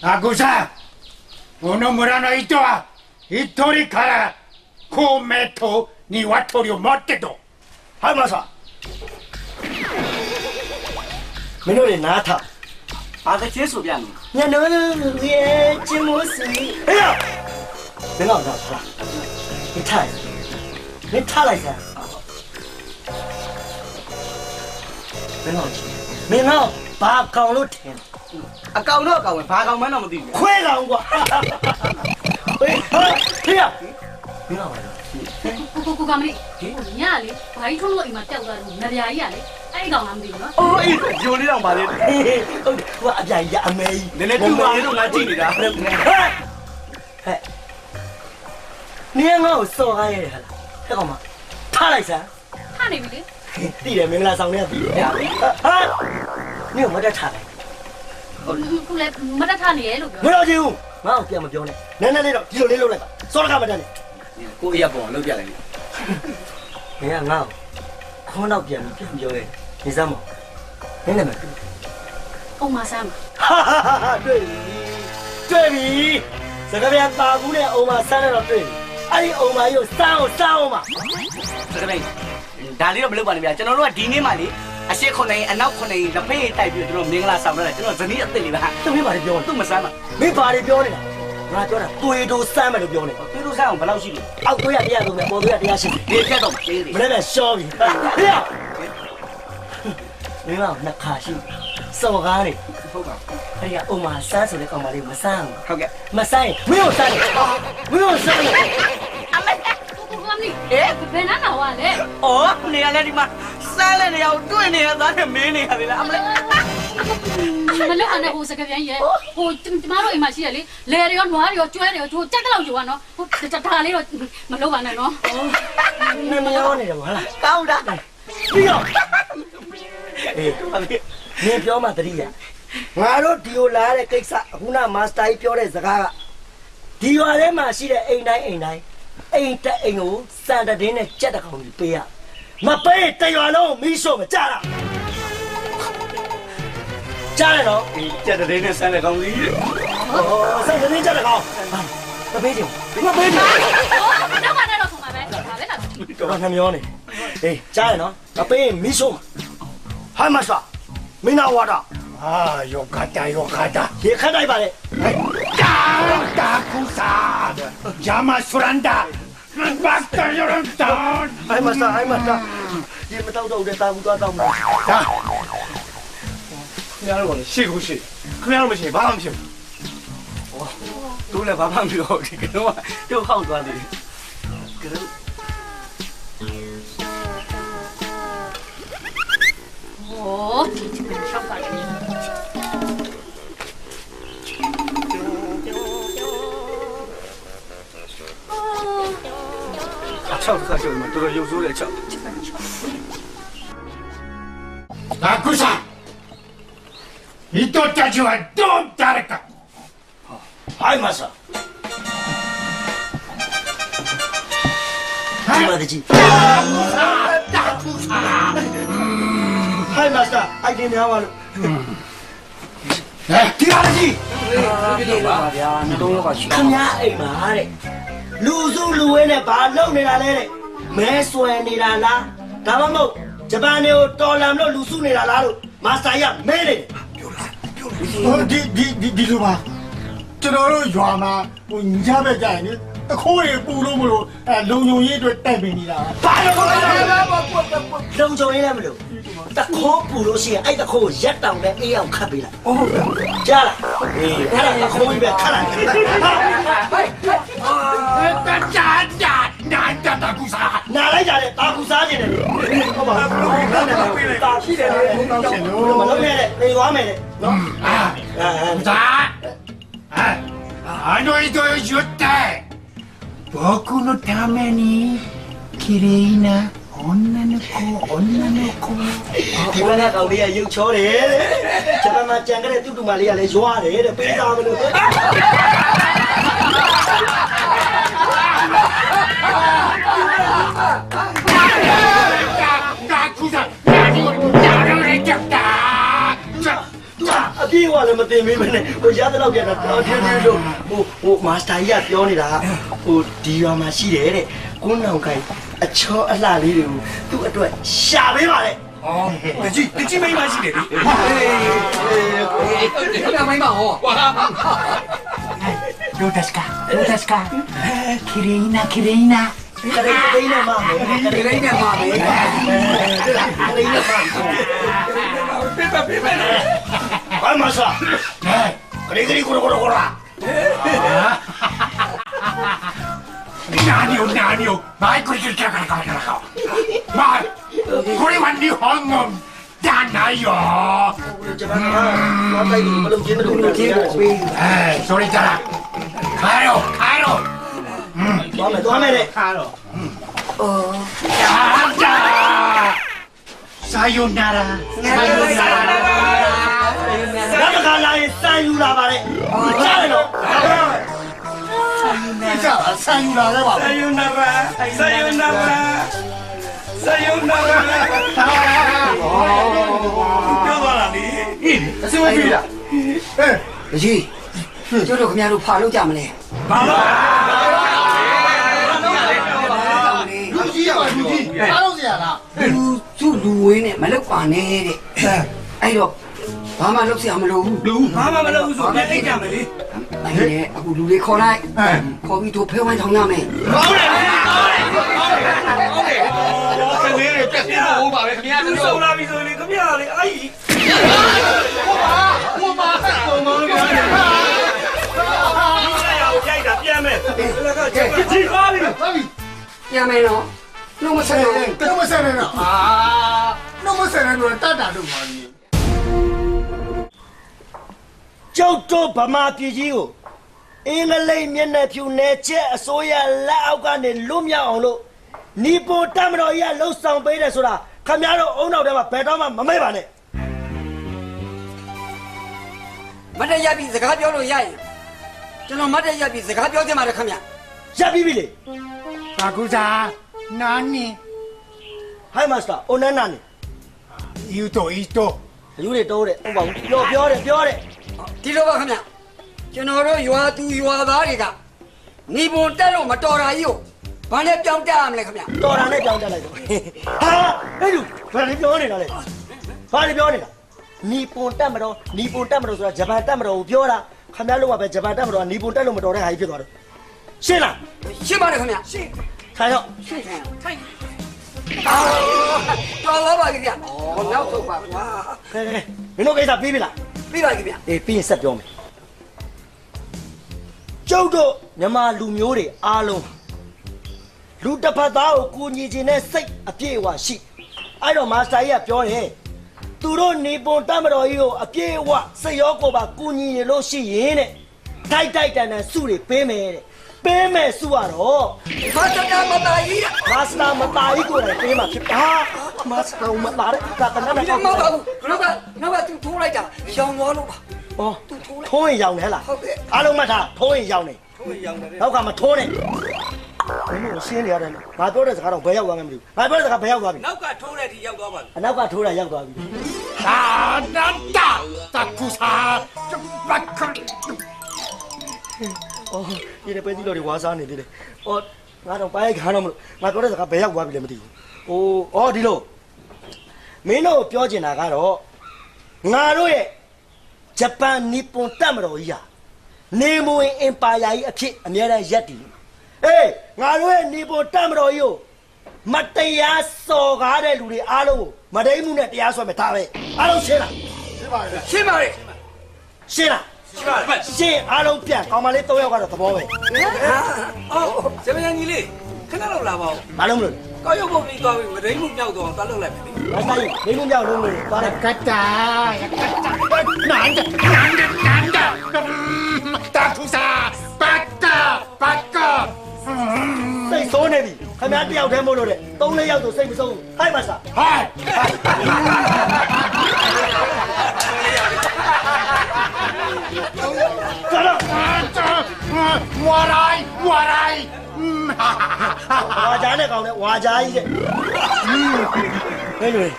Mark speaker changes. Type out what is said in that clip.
Speaker 1: 아구사 오늘 뭐라나 이또와 이토리 가라 코메토 니 와토리오 멋대도
Speaker 2: 할마사 민호리 나타
Speaker 3: 아가 제수 비안
Speaker 2: 너는 왜 지무스 에야 내가 나你타你타来噻မင်းတော့ဘာကောင်လို့ထင်
Speaker 3: အကောင်တော့အကောင်ပဲဘာကောင်မှန်းတော့မသိဘူး
Speaker 2: ခွဲကောင်ကွာဟေးဟေးဖေးမင်းတော့
Speaker 4: ကိုကမလေးညလေဘာကြီးထုံးလို့အိမ်မှာတက်သွားတယ်ငပြာကြီးကလေအဲ့ဒီကောင်လားမသိဘူးနော်
Speaker 3: အိုးအေးဂျိုလေးတော့ပါလေ
Speaker 2: ဟုတ်တယ်ဟိုအပြိုင်ရအမေကြီး
Speaker 3: နည်းနည်းတူပါလေတော့ငါကြည့်နေတာ
Speaker 2: ဟဲ့နင်းငါ့ကိုစော်ကားရတယ်ဟာလားဟဲ့ကောင်မထားလိုက်စမ်း
Speaker 4: ထားနေပြီလေ
Speaker 2: သိတယ်မင်္ဂလာဆောင်နေပြီဟာနင်းကိုမတက်ထားလိုက်
Speaker 4: ခုလည်းမတက်ထားနေရလို့ပြော
Speaker 2: မတော်ချင်ဘူးငါ့ကိုပြန်မပြောနဲ့နည်းနည်းလေးတော့ဒီလိုလေးလုပ်လိုက်ပါစောရကမတက်နဲ့
Speaker 3: ကိုအရက်ပေါ်လောက်ပြလိုက်ပြီ
Speaker 2: မင်းကငါ့ကိုခေါင်းတော့ပြန်ပြောရဲနေစမ်းမနင်းလည်းမတွေ့
Speaker 4: အုံမဆမ်းပါ
Speaker 2: ဟာတွေ့ပြီစကားပြန်ပါဘူးနဲ့အုံမဆန်းတော့တွေ့ပြီအဲ့ဒီအုံမကြီးကိုစမ်းအောင်ပါ
Speaker 3: စကတိုင်းဒါလေးတော့မလုပ်ပါနဲ့ဗျာကျွန်တော်တို့ကဒီနေ့မှလေအရှိခုနိုင်အနောက်ခုနိုင်လက်ဖေးတိုက်ပြီးကျွန်တော်မင်္ဂလာဆောင်ရတာကျွန်တော်ဇနီးအစ်စ်လေးပါ
Speaker 2: သူမင်းဘာတွေပြောလဲ
Speaker 3: သူ့မဆမ်းပါ
Speaker 2: မင်းဘာတွေပြောနေတာငါပြောတာသွေးတိုးစမ်းမယ်လို့ပြောနေ
Speaker 3: သူတို့ဆမ်းအောင်ဘယ်လောက်ရှိလဲ
Speaker 2: အောက်သွေးရတရားဆုံးပဲပေါ်သွေးရတရားရှိတယ်
Speaker 3: ဒီဖြတ်တော့သေးသေး
Speaker 2: မနေ့ကရှော့ပြီဟေးမင်းကနှစ်ခါရှိစော်ကားနေ
Speaker 3: ဟုတ်ပါ
Speaker 2: အဲ့ဒီကအုံမဆန်းဆိုတဲ့ကောင်မလေးမဆန်းဘူး
Speaker 3: ဟုတ်ကဲ့
Speaker 2: မဆန်းရင်မင်းကိုဆန်းတယ်မင်းကိုဆန်းတယ်
Speaker 4: အမေကိုကမလေးဘယ်နာနာဝါလဲ
Speaker 3: အော်နေရလဲဒီမှာစမ်းလဲနေရအောင်တွေ့နေရသားနဲ့မင်းနေရသေးလားအမလေး
Speaker 4: မလို့အနေဟိုစကပြန်ရဲ့ဟိုကျမတို့အိမ်မှာရှိရလေလေတွေရောနွားတွေရောကျွဲတွေရောကြက်ကတော့ယူပါနော်ဟိုဒါလေးတော့မလုပ်ပါနဲ့နော်
Speaker 2: နင်မရောနေတယ်ဗလား
Speaker 3: ကောင်းတာ
Speaker 2: ပြီးတော့အေးနင်ပြောမှတတိယငါတို့ဒီလိုလာတဲ့ကိစ္စအခုနမာစတာကြီးပြောတဲ့စကားကဒီရွာထဲမှာရှိတဲ့အိမ်တိုင်းအိမ်တက်အိမ်ကိုစံတတင်းနဲ့ကြက်တကောင်ကြီးပေးရမပေးတရွာလုံးမီးရှို့မကြတာကြားရတော့
Speaker 3: ဒီကြက်တဲ့နဲ့ဆန်းတဲ့ကောင်းစီ
Speaker 2: 哦，上人家的高，那杯酒，那杯酒，
Speaker 4: တော့မနဲ့တော့ဆုံးပါပဲဒါပဲလား
Speaker 2: 我看没有呢。哎，家人呢？那杯没送，还没啥，没拿我的，
Speaker 1: 아 요가다
Speaker 2: 也看到一把嘞。
Speaker 1: 다구사 야마술한다 박다요란다
Speaker 2: 还没啥，还没啥，也没到到的，到不到到没。
Speaker 1: 자
Speaker 3: ခင်ဗျားတို့ကလည်းရှေ့ကိုရှေ့ခင်ဗျားတို့မရှိရင်ဘာမှမဖြစ်ဘူးတို့လည်းဘာမှမဖြစ်တော့ဒီကတော့တို့ဟောက်သွားတယ်ကတော့
Speaker 4: ဟောဒီချောက်ပါလေ
Speaker 3: အချောက်ကရှေ့မှာတော်တော်ရုပ်ဆိုးတဲ့အချောက်
Speaker 1: 아구사 이또 짜지와 또 다를까
Speaker 2: 还没啥，这么的急，
Speaker 1: 다구사
Speaker 2: 还没啥，爱听听话了。
Speaker 1: 기다리지
Speaker 3: ဒီလိုပါဗျာနှလုံးရောဂါရှိ
Speaker 2: ခင်ဗျားအိမ်မှာတဲ့လူစုလူဝဲနဲ့ဘာလုပ်နေတာလဲတဲ့မဲဆွဲနေတာလားဒါမှမဟုတ်ဂျပန်တွေကိုတော်လန်လို့လူစုနေတာလားလို့မာစတာရမဲနေတယ်
Speaker 1: 디디디디디로봐 저러로 요아마 뭐 인자배 자니 코에 뿌로무로 롱용이도 떼빈이라
Speaker 2: ဘာလို့ခေါ်လဲလုံချုံရင်းလည်းမလို့တခိုးပူလို့ရှိရင်အဲ့တခိုးရက်တောင်နဲ့အေးအောင်ခတ်ပေးလိုက်ဟုတ်ကြားလားအေးအဲ့ဒါတခိုးကြီးပဲခတ်လိုက်
Speaker 1: 짜짜 나짜 다구사
Speaker 2: နာလိုက်ကြတဲ့တာကူစားနေတယ်ဟုတ်ပါဘူးတာရှိတယ်လေမလုံးနဲ့လေသွားမယ်လေနော်
Speaker 1: 자 아노이도 유대 보쿠노 타메니 키레이나 온나노코
Speaker 2: ဒီဘက်ကကောင်လေးကရုပ်ချောတယ်တဲ့ဂျပန်မှာကြံခဲ့တဲ့တူတူမလေးကလည်းရွာတယ်တဲ့ပေးသားမလို့
Speaker 1: 다구사 나를 잡다
Speaker 2: အ ပြေးသွားလည်းမတင်မေးမနဲ့ဟိုရတဲ့လောက်ပြန်တော့တင်းတင်းတို့ဟိုမာစတာကြီးကပြောနေတာဟိုဒီရွာမှာရှိတယ်တဲ့ကိုနောင်ကိုင်အချောအလှလေးတွေကိုသူ့အတွက်ရှာပေးပါလေ
Speaker 3: 哦，你去没关系的，
Speaker 1: 干嘛嘛哦？どうですか？どうですか？綺麗な綺麗な。
Speaker 2: ကလေးနဲ့မမယ်ကလေးနဲ့မမယ်ကလေးနဲ့မဘာမဆာကလေးကိုကိုကိုရာ
Speaker 1: 何をマイクルキャカカカカマイこれは日本語じゃないよ
Speaker 2: ဂျပန်ကဘာတိုင်းမလုပ်ချင်းတို့လို့ချင်းကိုပေး
Speaker 1: それじゃ帰ろう帰ろう
Speaker 2: သွားမယ်လေ
Speaker 1: やださよならさよなら
Speaker 2: ဘာကလာရင်စံယူလာပါလေကြားရတော့
Speaker 1: さよなら
Speaker 3: さよならさよならさよならပြောသွားတာလေ
Speaker 1: အစင်ဝင်ပြီလား
Speaker 5: တကြီးကျတို့ခင်ဗျားတို့ဖာလို့ကြမလဲ
Speaker 3: ဘာလို့
Speaker 1: လူကြီးရပါလူကြီးအားလုံးစရာလား
Speaker 5: လူစုလူဝင်းနဲ့မလောက်ပါနဲ့တဲ့အဲ့တော့ဘာမှလုပ်စရာမလိုဘူး
Speaker 3: လူဘာမှမလုပ်ဘူးဆိုပြန်အိတ်ကြမယ်လေ
Speaker 5: အဲ့ဒါအခုလူတွေခေါ်လိုက်ခေါ်ပြီးတို့ဖဲဝိုင်းထောင်ရမယ်
Speaker 3: ဟုတ်တယ်ကလေးတွေတက်ပြီးတော့ပါပဲခင်ဗျားတို့ဆုံးလာပြီဆိုရင်ခင်ဗျားလေအဲ့ဒီဟိုမှာကြိုက်တာပြန်မယ်လက်ကကြိုက်ကြည့်ပါပြီ
Speaker 5: ရမယ်နော်နှုတ်မဆက်တော့
Speaker 1: တော့မဆက်နဲ့တော့တော့မဆက်နဲ့တော့တတ်တာတော့ပါပြီ
Speaker 2: ကျုပ်တို့ဗမာပြည်ကြီးကိုအင်္ဂလိပ်မျက်နှာဖြူနယ်ချက်အစိုးရလက်အောက်ကနေလွတ်မြောက်အောင်လို့နီပိုတမတော်ကြီးကလှုပ်ဆောင်ပေးတယ်ဆိုတာခင်ဗျားတို့အုံနောက်ထဲမှာဘယ်တော့မှမမေ့ပါနဲ့
Speaker 5: မတ်တရပြီစကားပြောလို့ရရင်ကျွန်တော်မတ်တရပြီစကားပြောချင်ပါတယ်ခင်ဗျာ
Speaker 2: ရပ်ပြီးပြီလေ
Speaker 1: ဘာကူစားနာနီ
Speaker 2: ဟိုင်မာစတာအိုနန်နာနေ
Speaker 1: ယူတိုအီတို
Speaker 2: အယူတွေတိုးတယ်ဟုတ်ပါဘူးပြောတယ်
Speaker 5: ဒီလိုပါခင်ဗျာကျွန်တော်တို့ရွာသူရွာသားတွေကနေပုံတက်လို့မတော်တာကြီးကိုဘာနဲ့ပြောင်းတက်ရမလဲခင်ဗျာ
Speaker 2: တော်တာနဲ့ကြောင်းတက်လိုက်တော့ဟာအဲ့လူဘာတွေပြောနေတာလဲဘာတွေပြောနေတာနီပွန်တက်မတော်ဆိုတာဂျပန်တက်မတော်ကိုပြောတာခင်ဗျားတို့ကပဲဂျပန်တက်မတော်ကနီပွန်တက်လို့မတော်တဲ့ဟာကြီးဖြစ်သွားတော့ရှင်းလား
Speaker 5: ရှင်းပါတယ်ခင်ဗျာရှင်း
Speaker 2: ခိုင်တော့
Speaker 5: ရှင်းထိုင်တော်တော့ပါခင်ဗျာဟောနောက်ဆုံးပါကွာ
Speaker 2: ခဲမင်းတို့ကိစ္စပြီးပြီလား
Speaker 5: ပြီးပါခင်ဗျာ
Speaker 2: အေးပြီးရင်ဆက်ပြောမယ်ကျုပ်တို့မြန်မာလူမျိုးတွေအားလုံးလူတစ်ဖက်သားကိုကူညီခြင်းနဲ့စိတ်အပြည့်အဝရှိအဲ့တော့မာစတာကြီးကပြောတယ်သူတို့နေပုံတတ်မတော်ကြီးကိုအပြည့်အဝစိတ်ရောကိုယ်ပါကူညီရလို့ရှိရင်တဲ့တိုက်တန်စုတွေပေးမယ်တဲ့ပေးမယ်စုရတော့
Speaker 5: မာစတာမတာကြီး
Speaker 2: မာစတာမတာကြီးကိုလည်းပေးမှာဖြစ်တာမာစတာမတာတဲ့ကတနနဲ့
Speaker 5: ဒီမဟုတ်ဘူးနောက်ကသူထိုးလိုက်တာရောင်သွားလို့ပါ
Speaker 2: 哦，ထိုးရင်ရောင်တယ်ဟဲ့လားအားလုံးမှတ်ထားထိုးရင်ရောင်တယ်နောက်ကမထိုးနဲ့ဘယ်လိုရှင်းနေရတယ်ငါပြောတဲ့စကားတော့ဘယ်ရောက်သွားမှမသိဘူးငါပြောတဲ့စကားဘယ်ရောက်သွားပြီ
Speaker 3: နောက်ကထိုးတဲ့ဒီရောက်သွားပါပြီ
Speaker 2: အနောက်ကထိုးတာရောက်သွားပြီ
Speaker 1: အာနန္ဒတကူစားဘတ်ခတ်
Speaker 2: အော်ဒီတဲ့ပဲဒီလိုတွေဝါစားနေသေးတယ်အော်ငါတော့ပိုင်းခါတော့မလို့ငါပြောတဲ့စကားဘယ်ရောက်သွားပြီလဲမသိဘူးအိုးအော်ဒီလိုမင်းတို့ပြောချင်တာကတော့ငါတို့ရဲ့ဂျပန်နီပွန်တက်မတော်ကြီးဟာနေမဝင်အင်ပါယာကြီးအဖြစ်အများအားရက်တည်အေးငါတို့ရဲ့နီပွန်တက်မတော်ကြီးကိုမတရားစော်ကားတဲ့လူတွေအားလုံးကိုမဒိမှုနဲ့တရားစွဲမယ်ဒါပဲအားလုံးရှင်းလား
Speaker 5: ရှင်းပါတယ်
Speaker 2: ရှင်းလားရှင်းအားလုံးပြန်ကောင်မလေး၃ယောက်ကတော့သဘောပဲ
Speaker 3: အော်ဇမန်ကြီးလေးခဏလောက်လာပါဦး
Speaker 2: ဘာလို့မလို့
Speaker 3: ကောက်ရုပ်ပုံပြီးသွားပြီမဒိမှုမြောက်တော့သွားလုပ်လိုက်မယ်လေ
Speaker 2: ဘာသာရေးနေကုန်ပြောင်းလုံးလို့သွားတယ်
Speaker 1: ကတ္တာနန္ဒတကူစားဘတ်ကာ
Speaker 2: စိတ်ဆိုးနေပြီခင်ဗျားတယောက်တည်းမို့လို့တဲ့၃-၄ယောက်ဆိုစိတ်မဆိုးဘူးဟိုက်ပါစား
Speaker 1: ဟိုင်းဝါရိုင်း
Speaker 2: ဝါကြားနဲ့ကောင်နဲ့ဝါကြားကြီးတဲ့ဟင်းဟဲ့